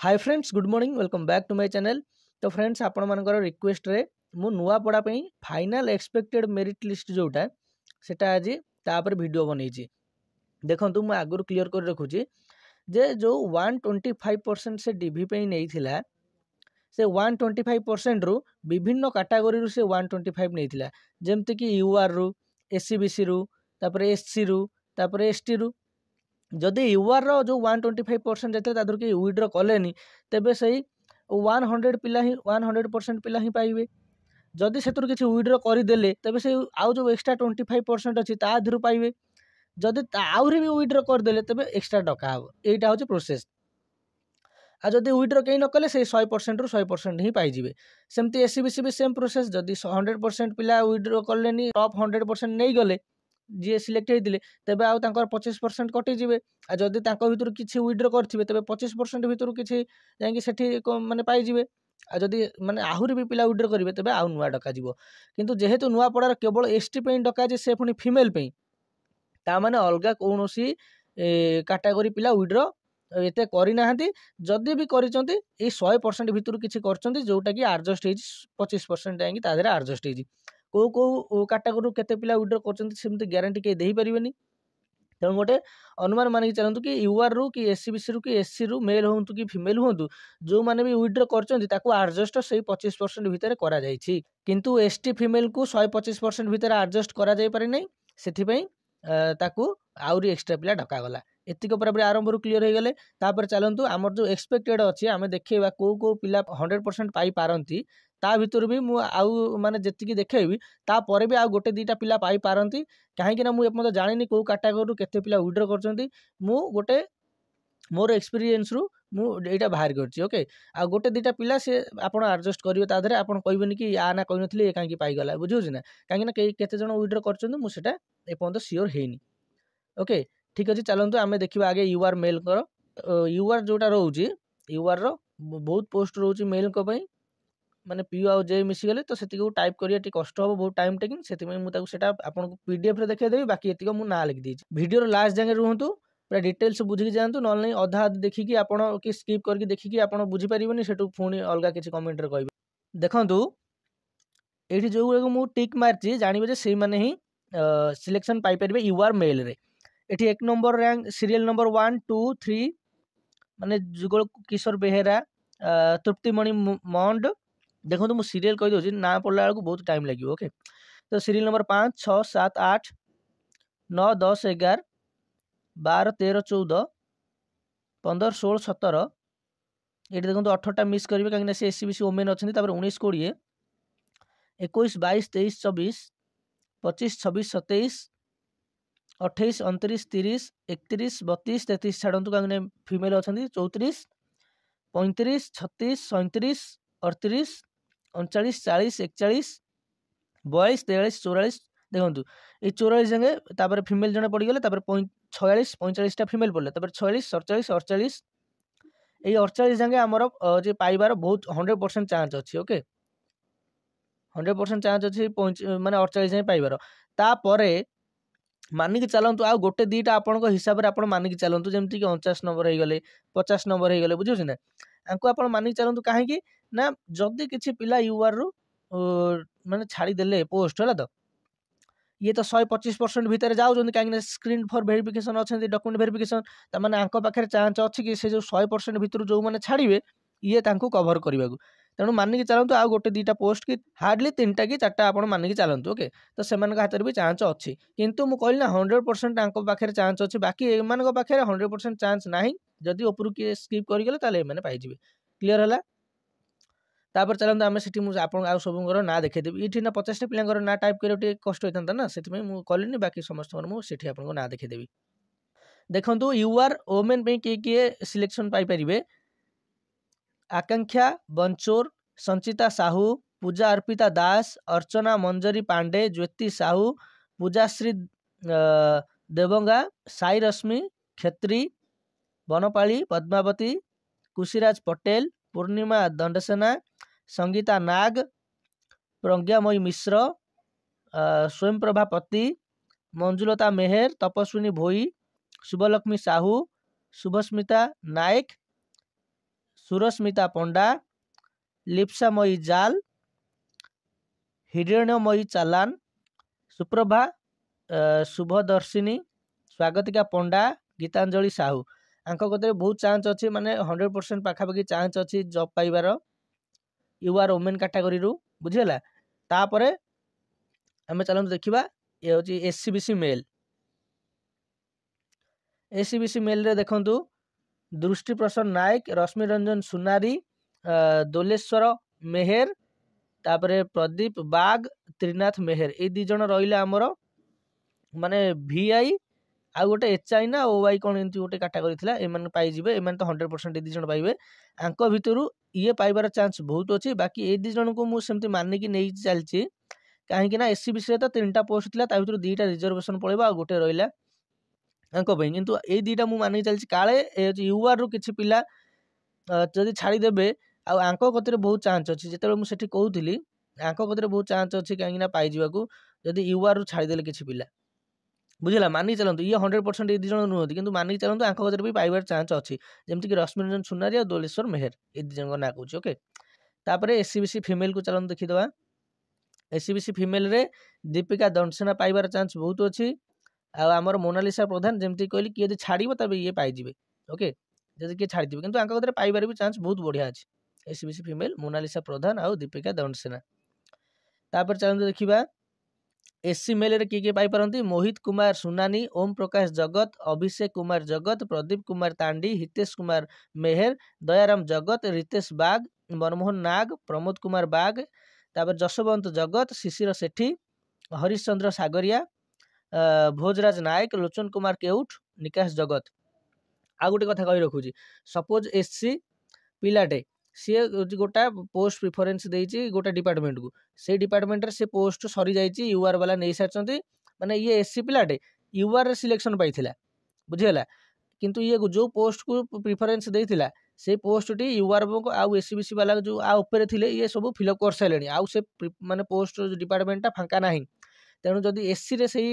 Hi friends good morning welcome back to my channel. तो friends आपण मानकर request रे मु नुआ पढ़ा पई फाइनल एक्सपेक्टेड मेरिट लिस्ट जोटा सेटा आज तापर वीडियो बनैछि। देखंतु मु आगुर क्लियर कर रखुछि जे जो 125% से डीवी पे नहीं थिला से 125% रु विभिन्न कैटेगरी रु से 125 नहीं थिला जेमति कि यूआर रु एससीबीसी रु तापर एससी रु तापर एसटी रु जदि यूआर रो जो 125% जाते तादर के विड्र कलेनी तेबे सही 100 पिला ही 100% पिला ही पाइबे। जदि से किसी विड्र करदेले तेबे से आउ जो एक्स्ट्रा 25% अच्छी ताधर पाइबे। जदि आहरी भी विड्र करदेले तेबे एक्स्ट्रा डका हम यहीटा हूँ प्रोसेस। आ जदि विड्र कहीं न कले से 100% रु 100% ही पाइबे। सेमती एससीबीसी भी सेम प्रोसेस जदि 100% पिला विड्र कले टॉप 100% नहीं गले जी सिलेक्ट होते तेबे आउ तांकर 25% कटिଯିवे। आ जदि तांको भितर किछि विड्र करथिबे तेबे 25% भितर किछि जांकि सेठी माने पाइजिवे। आ जदि माने आहुरी भी पिला विड्र करिवे तेबे आउ नुआ डका जिवो। किंतु जेहेतु नुआ पड़ार केवल एसटी पे डका जे से पुनी फीमेल पे ता माने अलगा कोनोसी कैटेगरी पिला विड्र एते करि नाहंती। जदि भी करिसंती ए 100% भितर किछि करचंती जोटा कि एडजस्ट हेछि 25% जांकि ता देरा एडजस्ट हेछि। को कैटेगरी केते पिला विड्र करचंती सेमती ग्यारंटी के देई परिबेनी। तेणु गोटे अनुमान मानिक चलतु कि यूआर रु कि एससीबीसी रु कि एससी रु मेल हूँ कि फिमेल हूँ जो मैंने भी विड्र कर एडजस्ट से 25% भितर करा जाइछि। किंतु एसटी फिमेल को 125% भितर एडजस्ट करा जाई पारि नै सेथिपई ताकू आउरी एक्स्ट्रा पिला डका गला। एतिक पर आरंभ रु क्लियर हो गले तापर चलतु आमर जो एक्सपेक्टेड अच्छी आम देखा को पिला 100% पाई पारंती ता भितर भी मु आउ माने जेतिकी देखैबी तापर भी आउ गोटे दीटा पिला पाई पारंती। कहीं ना मुझे जानी कौ कैटेगरी केते पिला विड्र करचंती मु गोटे मोर एक्सपीरियंस रु मु एटा बाहर करछि। ओके आ गोटे दीटा पिला से आपण एडजस्ट करिवे ता धरे आपण कहबेनी कि या ना कहि नथली ए कांकी पाई गला बुझियोछि ना कांकी ना केते जण विड्र करचंती मु सेटा ए पर्यंत सियोर हेनी। ओके ठीक अछि चलंतु आमे देखिबा आगे यूआर मेल कर यूआर जोटा रहउछि यूआर रो बहुत पोस्ट रहउछि मेल को पई माने पी आउ जे मिसी गले तो सेति को टाइप करिया टी कष्ट हो बहुत टाइम टेकिंग सेति में मु ताको सेटा आपन को पीडीएफ रे देखे देबी बाकी एतिको मु ना लिख दीछि। वीडियो रो लास्ट जांगे रहंतु पूरा डिटेल्स बुझी के जानतु नॉन नहीं अधा देखि कि आपन कि स्किप करके देखि कि आपन बुझी परिबनी सेटु फोन अलगा किछि कमेंट रे कहबे। देखंतु एठी जो को मु टिक मारछि जानिबे जे सेही माने ही सिलेक्शन पाई परिबे यूआर मेल रे। एठी एक नंबर रैंक सीरियल नंबर 1 2 3 माने जुगल किशोर बेहेरा तृप्तिमणि मंड। देखो तो मुझे सीरियल कही दूसरी ना पढ़ला बेलू बहुत टाइम लगे। ओके तो सीरियल नंबर 5 6 7 8 9 10 11 12 13 14 15 16 17 ये देखो 18टा मिस करेंगे कहीं से एससीबीसी ओमेन अच्छा 19 20 21 22 23 24 25 26 27 28 29 30 31 32 33 छाड़ू कहीं फिमेल अच्छा 34 35 36 37 38 39 40 41 42 43 44 देखो ये 44 जगह तापर फिमेल जने पड़गले 46 45टा फिमेल पड़े 46 47 48 ये 48 जगह आमर जे पाइबार बहुत 100% चांस अच्छी। ओके 100% चांस अच्छी माने 48 जगह पाइबार तापर मानिक चलतु आ गोटे दीटा आपण हिसाब से आप मानिक चलतु जमती कि 49 नंबर हो गले 50 नंबर हो गले बुझे ना आपको आप मानिक चलतु कहीं ना जदि किसी पिला यूआर रु माने छाड़ी देले पोस्ट है तो ये तो 125% भितर जाऊँ कहीं स्क्रीन फॉर वेरिफिकेशन अच्छा डॉक्यूमेंट वेरिफिकेशन तमाने आंक पाखे चांस अच्छी कि से जो 100% भितर जो मैंने छाड़े ये कभर करने को तेणु मानिक चलतु आ गोटे दीटा पोस्ट कि हार्डली 3टा कि 4टा आप मानिक चलतु। ओके तो से हाथ में भी चांस अच्छी किंतु मुझे कहली ना 100% आंक पाखे चांस अच्छी बाकी एम पाखे 100% चांस ना जदि उपरू किए स्किप करगले मैंने पाइबे। क्लीयर है तापर चलते आम से आप सब ना देखेदेवी ये ना 50टा पिलांकर ना टाइप कर कष्ट होता ना से कलिनी बाकी समस्त मुझे आपको ना देखेदेवी। देखो यूआर ओमेन पे किए किए सिलेक्शन पाइपर आकांक्षा बंचोर संचिता साहू पूजा अर्पिता दास अर्चना मंजरी पांडे ज्योति साहू पूजाश्री देवंगा साई रश्मि क्षेत्री बनपाली पद्मावती कुशीराज पटेल पूर्णिमा दंडसेना संगीता नाग प्रज्ञामयी मिश्र स्वयंप्रभा पति मंजुलता मेहर तपस्विनी भोई शुभलक्ष्मी साहू शुभस्मिता नायक ସୁରସ୍ମିତା ପଣ୍ଡା, ଲିପ୍ସାମୟୀ ଜାଲ, ହିରଣ୍ୟମୟୀ ଚାଲାନ, ସୁପ୍ରଭା ଶୁଭଦର୍ଶିନୀ, ସ୍ୱାଗତିକା ପଣ୍ଡା, ଗୀତାଞ୍ଜଳି ସାହୁ। ଆଙ୍କ କତିରେ ବହୁତ ଚାନ୍ସ ଅଛି, ମାନେ 100% ପାଖାପାଖି ଚାନ୍ସ ଅଛି ଜବ୍ ପାଇବାର ୟୁ ଆର୍ ଓମେନ୍ କାଟାଗୋରୀରୁ। ବୁଝିହେଲା। ତାପରେ ଆମେ ଚାଲନ୍ତୁ ଦେଖିବା ଇଏ ହେଉଛି SCBC ମେଲ୍। SCBC ମେଲ୍ରେ ଦେଖନ୍ତୁ ଦୃଷ୍ଟି ପ୍ରସନ୍ନ ନାୟକ, ରଶ୍ମି ରଞ୍ଜନ ସୁନାରୀ, ଦୋଲେଶ୍ୱର ମେହେର, ତାପରେ ପ୍ରଦୀପ ବାଗ, ତ୍ରିନାଥ ମେହେର। ଏଇ 2 ଜଣ ରହିଲେ ଆମର ମାନେ VI ଆଉ ଗୋଟେ HI ନା OI କ'ଣ ଏମିତି ଗୋଟେ କାଟାଗୋରୀ ଥିଲା, ଏମାନେ ପାଇଯିବେ। ଏମାନେ ତ 100% ଏ 2 ଜଣ ପାଇବେ। ଆଙ୍କ ଭିତରୁ ଇଏ ପାଇବାର ଚାନ୍ସ ବହୁତ ଅଛି। ବାକି ଏଇ 2 ଜଣଙ୍କୁ ମୁଁ ସେମିତି ମାନିକି ନେଇ ଚାଲିଛି, କାହିଁକି ନା SCBCରେ ତ 3ଟା ପୋଷ୍ଟ ଥିଲା, ତା ଭିତରୁ 2ଟା ରିଜର୍ଭେସନ ପଳେଇବ, ଆଉ ଗୋଟେ ରହିଲା ଆଙ୍କ ପାଇଁ। କିନ୍ତୁ ଏଇ 2ଟା ମୁଁ ମାନିକି ଚାଲିଛି, କାଳେ URରୁ କିଛି ପିଲା ଯଦି ଛାଡ଼ିଦେବେ, ଆଉ ଆଙ୍କ କତିରେ ବହୁତ ଚାନ୍ସ ଅଛି। ଯେତେବେଳେ ମୁଁ ସେଠି କହୁଥିଲି ଆଙ୍କ କତିରେ ବହୁତ ଚାନ୍ସ ଅଛି କାହିଁକି ନା ପାଇଯିବାକୁ, ଯଦି URରୁ ଛାଡ଼ିଦେଲେ କିଛି ପିଲା। ବୁଝିଲା। ମାନିକି ଚାଲନ୍ତୁ ଇଏ 100% ଏଇ 2 ଜଣ ନୁହନ୍ତି, କିନ୍ତୁ ମାନିକି ଚାଲନ୍ତୁ ଆଙ୍କ କତିରେ ବି ପାଇବାର ଚାନ୍ସ ଅଛି। ଯେମିତିକି ରଶ୍ମି ରଞ୍ଜନ ସୁନାରୀ ଆଉ ଦୋଲେଶ୍ୱର ମେହେର, ଏଇ 2 ଜଣଙ୍କ ନାଁ କହୁଛି। ଓକେ। ତାପରେ SCBC ଫିମେଲକୁ ଚାଲନ୍ତୁ ଦେଖିଦେବା। SCBC ଫିମେଲରେ ଦୀପିକା ଦଣ୍ଡସେନା ପାଇବାର ଚାନ୍ସ ବହୁତ ଅଛି। ଆଉ ଆମର ମୋନାଲିସା ପ୍ରଧାନ, ଯେମିତି କହିଲି କିଏ ଯଦି ଛାଡ଼ିବ ତେବେ ଇଏ ପାଇଯିବେ। ଓକେ। ଯଦି କିଏ ଛାଡ଼ିଯିବ, କିନ୍ତୁ ଆଙ୍କ କତିରେ ପାଇବାର ବି ଚାନ୍ସ ବହୁତ ବଢ଼ିଆ ଅଛି। SCBC ଫିମେଲ ମୋନାଲିସା ପ୍ରଧାନ ଆଉ ଦୀପିକା ଦଣ୍ଡସେନା। ତାପରେ ଚାଲନ୍ତୁ ଦେଖିବା SC ମେଲ୍ରେ କିଏ କିଏ ପାଇପାରନ୍ତି। ମୋହିତ କୁମାର ସୁନାନୀ, ଓମ୍ ପ୍ରକାଶ ଜଗତ, ଅଭିଷେକ କୁମାର ଜଗତ, ପ୍ରଦୀପ କୁମାର ତାଣ୍ଡି, ହିତେଶ କୁମାର ମେହେର, ଦୟାରାମ ଜଗତ, ରିତେଶ ବାଗ, ମନମୋହନ ନାଗ, ପ୍ରମୋଦ କୁମାର ବାଗ, ତାପରେ ଯଶୋବନ୍ତ ଜଗତ, ଶିଶିର ସେଠୀ, ହରିଶ ଚନ୍ଦ୍ର ସାଗରିଆ, ଭୋଜରାଜ ନାୟକ, ଲୋଚନ କୁମାର କେଉଟ, ନିକାଶ ଜଗତ। ଆଉ ଗୋଟେ କଥା କହି ରଖୁଛି, ସପୋଜ SC ପିଲାଟେ ସିଏ ଗୋଟା ପୋଷ୍ଟ ପ୍ରିଫରେନ୍ସ ଦେଇଛି ଗୋଟେ ଡିପାର୍ଟମେଣ୍ଟକୁ, ସେଇ ଡିପାର୍ଟମେଣ୍ଟରେ ସେ ପୋଷ୍ଟ ସରିଯାଇଛି, UR ବାଲା ନେଇସାରିଛନ୍ତି, ମାନେ ଇଏ SC ପିଲାଟେ URରେ ସିଲେକ୍ସନ ପାଇଥିଲା। ବୁଝିହେଲା। କିନ୍ତୁ ଇଏ ଯେଉଁ ପୋଷ୍ଟକୁ ପ୍ରିଫରେନ୍ସ ଦେଇଥିଲା ସେଇ ପୋଷ୍ଟଟି UR ଆଉ SCBC ବାଲା ଯେଉଁ ଆ ଉପରେ ଥିଲେ ଇଏ ସବୁ ଫିଲ୍ଅପ୍ କରିସାରିଲେଣି, ଆଉ ସେ ମାନେ ପୋଷ୍ଟ ଡିପାର୍ଟମେଣ୍ଟଟା ଫାଙ୍କା ନାହିଁ। ତେଣୁ ଯଦି SCରେ ସେଇ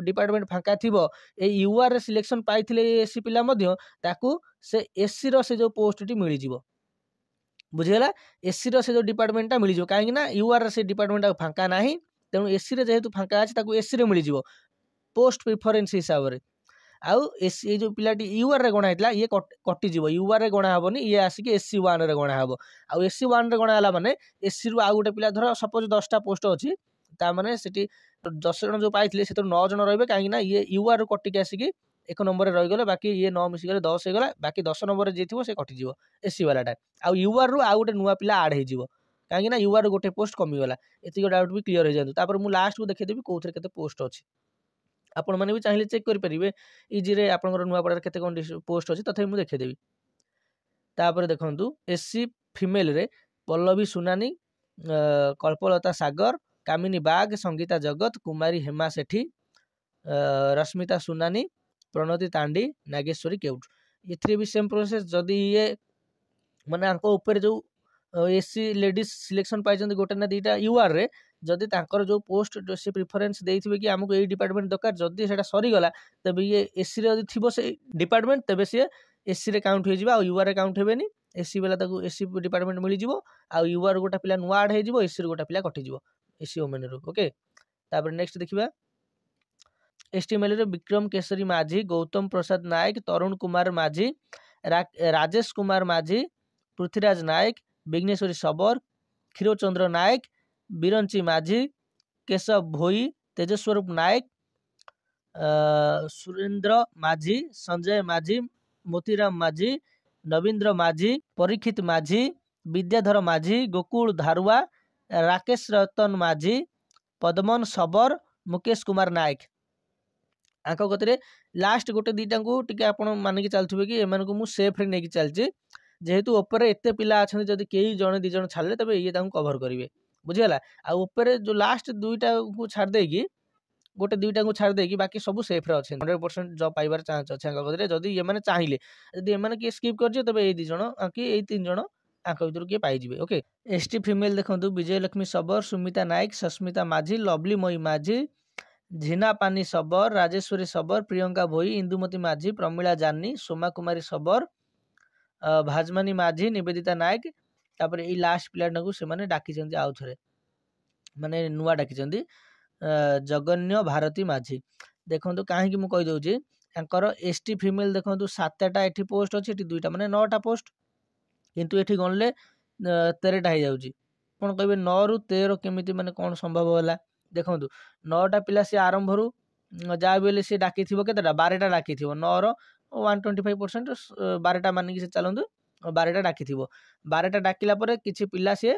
ଡିପାର୍ଟମେଣ୍ଟ ଫାଙ୍କା ଥିବ, ଏଇ URରେ ସିଲେକ୍ସନ ପାଇଥିଲେ ଏ SC ପିଲା ମଧ୍ୟ, ତାକୁ ସେ SCର ସେ ଯେଉଁ ପୋଷ୍ଟଟି ମିଳିଯିବ। ବୁଝିହେଲା। SCର ସେ ଯେଉଁ ଡିପାର୍ଟମେଣ୍ଟଟା ମିଳିଯିବ, କାହିଁକି ନା URର ସେ ଡିପାର୍ଟମେଣ୍ଟ ଆଉ ଫାଙ୍କା ନାହିଁ। ତେଣୁ SCରେ ଯେହେତୁ ଫାଙ୍କା ଅଛି ତାକୁ SCରେ ମିଳିଯିବ ପୋଷ୍ଟ ପ୍ରିଫରେନ୍ସ ହିସାବରେ। ଆଉ SC ଏଇ ଯେଉଁ ପିଲାଟି URରେ ଗଣା ହେଇଥିଲା ଇଏ କଟିଯିବ, URରେ ଗଣା ହେବନି, ଇଏ ଆସିକି SC1ରେ ଗଣା ହେବ। ଆଉ SC1ରେ ଗଣା ହେଲା ମାନେ SCରୁ ଆଉ ଗୋଟେ ପିଲା, ଧର ସପୋଜ 10ଟା ପୋଷ୍ଟ ଅଛି, ତାମାନେ ସେଠି 10 ଜଣ ଯେଉଁ ପାଇଥିଲେ ସେଥିରୁ 9 ଜଣ ରହିବେ, କାହିଁକି ନା ଇଏ URରୁ କଟିକି ଆସିକି 1 ନମ୍ବରରେ ରହିଗଲେ, ବାକି ଇଏ 9 ମିଶିଗଲେ 10 ହେଇଗଲା, ବାକି 10 ନମ୍ବରରେ ଯିଏ ଥିବ ସେ କଟିଯିବ SC ବାଲାଟା। ଆଉ URରୁ ଆଉ ଗୋଟେ ନୂଆ ପିଲା ଆଡ୍ ହେଇଯିବ, କାହିଁକି ନା URରୁ ଗୋଟେ ପୋଷ୍ଟ କମିଗଲା। ଏତିକି ଡାଉଟ୍ ବି କ୍ଲିୟର ହେଇଯାଆନ୍ତୁ। ତାପରେ ମୁଁ ଲାଷ୍ଟକୁ ଦେଖେଇଦେବି କୋଉଥିରେ କେତେ ପୋଷ୍ଟ ଅଛି, ଆପଣମାନେ ବି ଚାହିଁଲେ ଚେକ୍ କରିପାରିବେ ଇଜିରେ ଆପଣଙ୍କର ନୂଆପଡ଼ାରେ କେତେ କ'ଣ ପୋଷ୍ଟ ଅଛି, ତଥାପି ମୁଁ ଦେଖେଇଦେବି। ତାପରେ ଦେଖନ୍ତୁ SC ଫିମେଲରେ ପଲ୍ଲବୀ ସୁନାନୀ, କଳ୍ପଲତା ସାଗର, କାମିନୀ ବାଗ, ସଙ୍ଗୀତା ଜଗତ, କୁମାରୀ ହେମା ସେଠୀ, ରଶ୍ମିତା ସୁନାନୀ, ପ୍ରଣତି ତାଣ୍ଡି, ନାଗେଶ୍ୱରୀ କେଉଟ। ଏଥିରେ ବି ସେମ୍ ପ୍ରୋସେସ୍। ଯଦି ଇଏ ମାନେ ଆଙ୍କ ଉପରେ ଯେଉଁ SC ଲେଡିଜ୍ ସିଲେକ୍ସନ ପାଇଛନ୍ତି ଗୋଟେ ନା 2ଟା URରେ, ଯଦି ତାଙ୍କର ଯେଉଁ ପୋଷ୍ଟ ସେ ପ୍ରିଫରେନ୍ସ ଦେଇଥିବେ କି ଆମକୁ ଏଇ ଡିପାର୍ଟମେଣ୍ଟ ଦରକାର, ଯଦି ସେଇଟା ସରିଗଲା ତେବେ ଇଏ SCରେ ଯଦି ଥିବ ସେଇ ଡିପାର୍ଟମେଣ୍ଟ, ତେବେ ସିଏ SCରେ କାଉଣ୍ଟ ହେଇଯିବ, ଆଉ URରେ କାଉଣ୍ଟ ହେବେନି। SC ବାଲା ତାକୁ SC ଡିପାର୍ଟମେଣ୍ଟ ମିଳିଯିବ, ଆଉ UR ଗୋଟେ ପିଲା ନୂଆ ଆଡ୍ ହେଇଯିବ, SCରୁ ଗୋଟେ ପିଲା କଟିଯିବ SC ଓମେନରୁ। ଓକେ। ତାପରେ ନେକ୍ସଟ ଦେଖିବା ST ମେଲ୍ରେ ବିକ୍ରମ କେଶରୀ ମାଝୀ, ଗୌତମ ପ୍ରସାଦ ନାୟକ, ତରୁଣ କୁମାର ମାଝୀ, ରାଜେଶ କୁମାର ମାଝୀ, ପୃଥ୍ୱୀରାଜ ନାୟକ, ବିଘ୍ନେଶ୍ୱରୀ ଶବର, କ୍ଷୀରଚନ୍ଦ୍ର ନାୟକ, ବିରଞ୍ଚି ମାଝୀ, କେଶବ ଭୋଇ, ତେଜସ୍ୱରୂପ ନାୟକ, ସୁରେନ୍ଦ୍ର ମାଝୀ, ସଞ୍ଜୟ ମାଝୀ, ମୋତିରାମ ମାଝୀ, ନବୀନ୍ଦ୍ର ମାଝୀ, ପରୀକ୍ଷିତ ମାଝୀ, ବିଦ୍ୟାଧର ମାଝୀ, ଗୋକୁଳ ଧାରୁଆ, ରାକେଶ ରତନ ମାଝୀ, ପଦ୍ମନ ଶବର, ମୁକେଶ କୁମାର ନାୟକ। ଆଙ୍କ କତିରେ ଲାଷ୍ଟ ଗୋଟେ 2ଟାଙ୍କୁ ଟିକେ ଆପଣ ମାନିକି ଚାଲୁଥିବେ କି ଏମାନଙ୍କୁ ମୁଁ ସେଫ୍ରେ ନେଇକି ଚାଲିଛି, ଯେହେତୁ ଉପରେ ଏତେ ପିଲା ଅଛନ୍ତି, ଯଦି କେହି ଜଣେ 2 ଜଣ ଛାଡ଼ିଲେ ତେବେ ଇଏ ତାଙ୍କୁ କଭର କରିବେ। ବୁଝିଗଲା। ଆଉ ଉପରେ ଯେଉଁ ଲାଷ୍ଟ 2ଟାକୁ ଛାଡ଼ି ଦେଇକି ଗୋଟେ 2ଟାଙ୍କୁ ଛାଡ଼ି ଦେଇକି ବାକି ସବୁ ସେଫ୍ରେ ଅଛନ୍ତି, 100% ଜବ୍ ପାଇବାର ଚାନ୍ସ ଅଛି ଆଙ୍କ କତିରେ, ଯଦି ଏମାନେ ଚାହିଁଲେ। ଯଦି ଏମାନେ କିଏ ସ୍କିପ୍ କରିଯିବେ ତେବେ ଏଇ 2 ଜଣ କି ଏଇ 3 ଜଣ ଆଙ୍କ ଭିତରୁ କିଏ ପାଇଯିବେ। ଓକେ। ST ଫିମେଲ ଦେଖନ୍ତୁ ବିଜୟଲକ୍ଷ୍ମୀ ଶବର, ସୁମିତା ନାୟକ, ସସ୍ମିତା ମାଝୀ, ଲଭଲିମୟୀ ମାଝୀ, ଝିନା ପାନି ଶବର, ରାଜେଶ୍ୱରୀ ଶବର, ପ୍ରିୟଙ୍କା ଭୋଇ, ଇନ୍ଦୁମତୀ ମାଝୀ, ପ୍ରମିଳା ଜାନି, ସୋମା କୁମାରୀ ଶବର, ଭାଜମାନି ମାଝୀ ନିବେଦିତା ନାୟକ ତାପରେ ଏଇ ଲାଷ୍ଟ ପିଲାଟାକୁ ସେମାନେ ଡାକିଛନ୍ତି ଆଉ ଥରେ ମାନେ ନୂଆ ଡାକିଛନ୍ତି ଜଗନ୍ୟ ଭାରତୀ ମାଝୀ। ଦେଖନ୍ତୁ କାହିଁକି ମୁଁ କହିଦେଉଛି ତାଙ୍କର ST ଫିମେଲ ଦେଖନ୍ତୁ 7ଟା ଏଠି ପୋଷ୍ଟ ଅଛି ଏଠି 2ଟା ମାନେ 9ଟା ପୋଷ୍ଟ କିନ୍ତୁ ଏଠି ଗଣିଲେ 13ଟା ହେଇଯାଉଛି। ଆପଣ କହିବେ 9ରୁ 13 କେମିତି ମାନେ କ'ଣ ସମ୍ଭବ ହେଲା? ଦେଖନ୍ତୁ 9ଟା ପିଲା ସେ ଆରମ୍ଭରୁ ଯାହା ବି ହେଲେ ସେ ଡାକିଥିବ କେତେଟା 12ଟା ଡାକିଥିବ 9ର 125% 12ଟା ମାନିକି ସେ ଚାଲନ୍ତୁ 12ଟା ଡାକିଥିବ 12ଟା ଡାକିଲା ପରେ କିଛି ପିଲା ସିଏ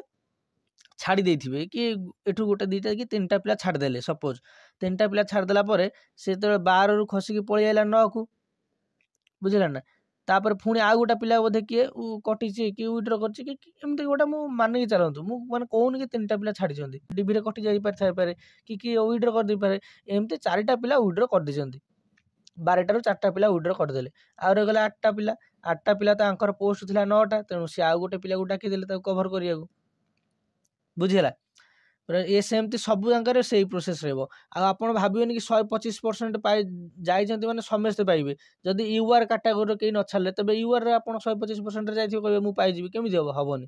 ଛାଡ଼ି ଦେଇଥିବେ କି ଏଠୁ ଗୋଟେ 2ଟା କି 3ଟା ପିଲା ଛାଡ଼ିଦେଲେ ସପୋଜ 3ଟା ପିଲା ଛାଡ଼ିଦେଲା ପରେ ସେ ଯେତେବେଳେ 12ରୁ ଖସିକି ପଳେଇ ଆଇଲା 9କୁ ବୁଝିଲା ନା ତାପରେ ପୁଣି ଆଉ ଗୋଟେ ପିଲା ବୋଧେ କିଏ କଟିଛି କି ୱିଡ୍ର କରିଛି କି ଏମିତି ଗୋଟେ ମୁଁ ମାନିକି ଚାଲନ୍ତୁ ମୁଁ ମାନେ କହୁନି କି 3ଟା ପିଲା ଛାଡ଼ିଛନ୍ତି ଡିଭିରେ କଟି ଯାଇପାରିଥାଇପାରେ କି କିଏ ୱିଡ୍ର କରିଦେଇପାରେ ଏମିତି 4ଟା ପିଲା ୱିଡ୍ର କରିଦେଇଛନ୍ତି 12ଟାରୁ 4ଟା ପିଲା ୱିଡ୍ର କରିଦେଲେ ଆଉ ରହିଗଲା 8ଟା ପିଲା 8ଟା ପିଲା ତ ଆଙ୍କର ପୋଷ୍ଟ ଥିଲା 9ଟା ତେଣୁ ସେ ଆଉ ଗୋଟେ ପିଲାକୁ ଡାକିଦେଲେ ତାକୁ କଭର କରିବାକୁ ବୁଝିହେଲା ଏ ସେମିତି ସବୁ ଜାଗାରେ ସେଇ ପ୍ରୋସେସ ରହିବ ଆଉ ଆପଣ ଭାବିବେନି କି 125% ପାଇ ଯାଇଛନ୍ତି ମାନେ ସମସ୍ତେ ପାଇବେ ଯଦି ୟୁଆର କାଟାଗୋରୀରେ କେହି ନ ଛାଡ଼ିଲେ ତେବେ ୟୁଆରରେ ଆପଣ 125%ରେ ଯାଇଥିବେ କହିବେ ମୁଁ ପାଇଯିବି କେମିତି ହବ ହବନି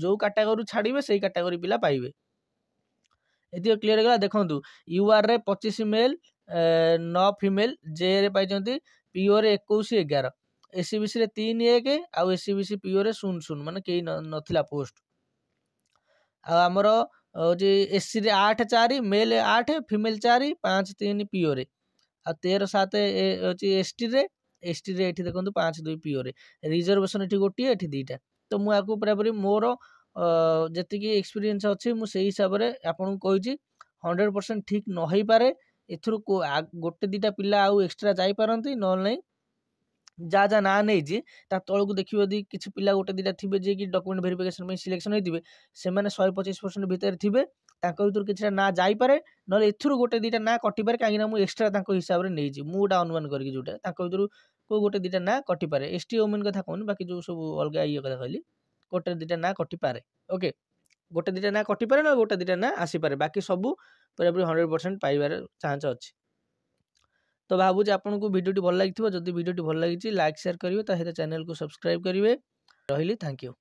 ଯୋଉ କାଟାଗୋରୀ ଛାଡ଼ିବେ ସେଇ କାଟାଗୋରୀ ପିଲା ପାଇବେ ଏତିକି କ୍ଲିୟର ହେଇଗଲା ଦେଖନ୍ତୁ ୟୁଆରରେ 25 ମେଲ 9 ଫିମେଲ ଜେରେ ପାଇଛନ୍ତି ପିଓରେ 21 11 SCBCରେ 3 1 ଆଉ SCBC ପିଓରେ 0 ମାନେ କେହି ନଥିଲା ପୋଷ୍ଟ ଆଉ ଆମର ହଉଛି SCରେ 8 4 ମେଲ 8 ଫିମେଲ 4 5 3 ପିଓରେ ଆଉ 13 7 ହଉଛି STରେ ଏଠି ଦେଖନ୍ତୁ 5 2 ପିଓରେ ରିଜର୍ଭେସନ ଏଠି ଗୋଟିଏ ଏଠି 2ଟା ତ ମୁଁ ଆକୁ ପୁରାପୁରି ମୋର ଯେତିକି ଏକ୍ସପିରିଏନ୍ସ ଅଛି ମୁଁ ସେଇ ହିସାବରେ ଆପଣଙ୍କୁ କହିଛି 100% ଠିକ ନ ହେଇପାରେ ଏଥିରୁ ଗୋଟେ 2ଟା ପିଲା ଆଉ ଏକ୍ସଟ୍ରା ଯାଇପାରନ୍ତି ନହେଲେ ନାହିଁ ଯାହା ନାଁ ନେଇଛି ତା ତଳକୁ ଦେଖିବ ଯଦି କିଛି ପିଲା ଗୋଟେ 2ଟା ଥିବେ ଯିଏକି ଡକୁମେଣ୍ଟ ଭେରିଫିକେସନ ପାଇଁ ସିଲେକ୍ସନ ହେଇଥିବେ ସେମାନେ 125% ଭିତରେ ଥିବେ ତାଙ୍କ ଭିତରୁ କିଛିଟା ନାଁ ଯାଇପାରେ ନହେଲେ ଏଥିରୁ ଗୋଟେ 2ଟା ନାଁ କଟିପାରେ କାହିଁକିନା ମୁଁ ଏକ୍ସଟ୍ରା ତାଙ୍କ ହିସାବରେ ନେଇଛି ମୁଁ ଗୋଟେ ଅନୁମାନ କରିକି ଯୋଉଟା ତାଙ୍କ ଭିତରୁ କୋଉ ଗୋଟେ 2ଟା ନାଁ କଟିପାରେ ST ଓମେନ୍ କଥା କହୁନି ବାକି ଯୋଉ ସବୁ ଅଲଗା ଇଏ କଥା କହିଲି ଗୋଟେ 2ଟା ନାଁ କଟିପାରେ ଓକେ ଗୋଟେ 2ଟା ନାଁ କଟିପାରେ ନା ଗୋଟେ 2ଟା ନାଁ ଆସିପାରେ ବାକି ସବୁ ପୁରାପୁରି 100% ପାଇବାର ଚାନ୍ସ ଅଛି ତ ଭାବୁଛି ଆପଣଙ୍କୁ ଭିଡ଼ିଓଟି ଭଲ ଲାଗିଥିବ ଯଦି ଭିଡ଼ିଓଟି ଭଲ ଲାଗିଛି ଲାଇକ୍ ସେୟାର କରିବେ ତା ସହିତ ଚ୍ୟାନେଲକୁ ସବସ୍କ୍ରାଇବ କରିବେ ରହିଲି ଥ୍ୟାଙ୍କ ୟୁ।